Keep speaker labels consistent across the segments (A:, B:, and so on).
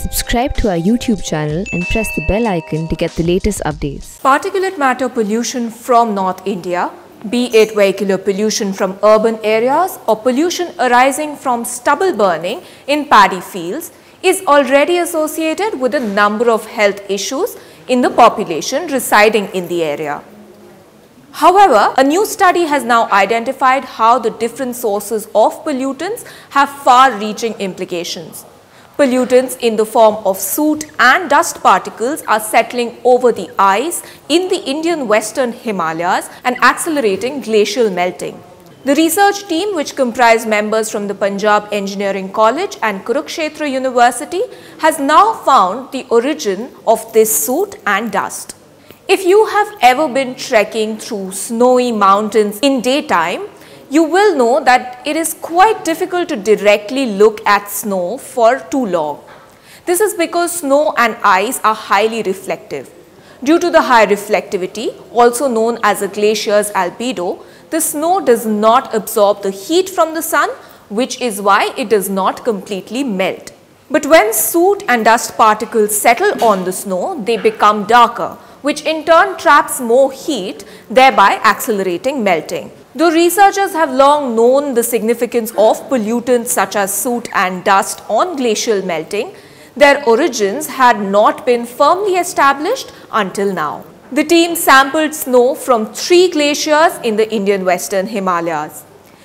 A: Subscribe to our YouTube channel and press the bell icon to get the latest updates.
B: Particulate matter pollution from North India, be it vehicular pollution from urban areas or pollution arising from stubble burning in paddy fields, is already associated with a number of health issues in the population residing in the area. However, a new study has now identified how the different sources of pollutants have far-reaching implications. Pollutants in the form of soot and dust particles are settling over the ice in the Indian Western Himalayas and accelerating glacial melting. The research team, which comprised members from the Punjab Engineering College and Kurukshetra University, has now found the origin of this soot and dust. If you have ever been trekking through snowy mountains in daytime, you will know that it is quite difficult to directly look at snow for too long. This is because snow and ice are highly reflective. Due to the high reflectivity, also known as a glacier's albedo, the snow does not absorb the heat from the sun, which is why it does not completely melt. But when soot and dust particles settle on the snow, they become darker, which in turn traps more heat, thereby accelerating melting. Though researchers have long known the significance of pollutants such as soot and dust on glacial melting, their origins had not been firmly established until now. The team sampled snow from 3 glaciers in the Indian Western Himalayas.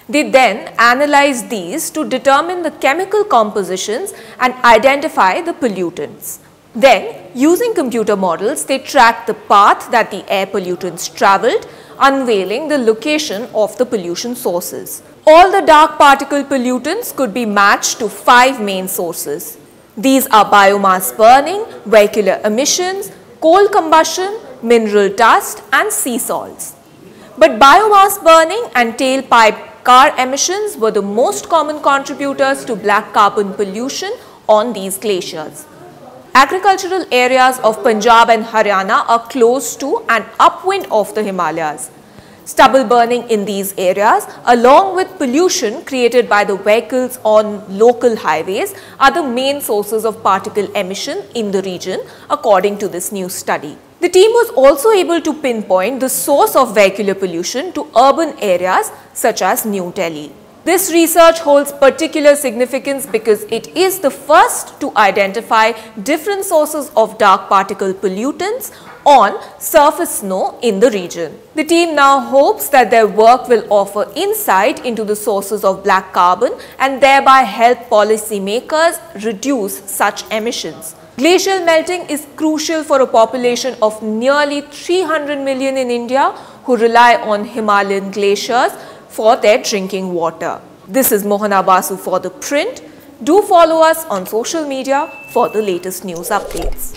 B: They then analyzed these to determine the chemical compositions and identify the pollutants. Then, using computer models, they tracked the path that the air pollutants travelled, unveiling the location of the pollution sources. All the dark particle pollutants could be matched to 5 main sources. These are biomass burning, vehicular emissions, coal combustion, mineral dust and sea salts. But biomass burning and tailpipe car emissions were the most common contributors to black carbon pollution on these glaciers. Agricultural areas of Punjab and Haryana are close to and upwind of the Himalayas. Stubble burning in these areas, along with pollution created by the vehicles on local highways, are the main sources of particle emission in the region, according to this new study. The team was also able to pinpoint the source of vehicular pollution to urban areas such as New Delhi. This research holds particular significance because it is the first to identify different sources of dark particle pollutants on surface snow in the region. The team now hopes that their work will offer insight into the sources of black carbon and thereby help policymakers reduce such emissions. Glacial melting is crucial for a population of nearly 300 million in India who rely on Himalayan glaciers for their drinking water. This is Mohana Basu for The Print. Do follow us on social media for the latest news updates.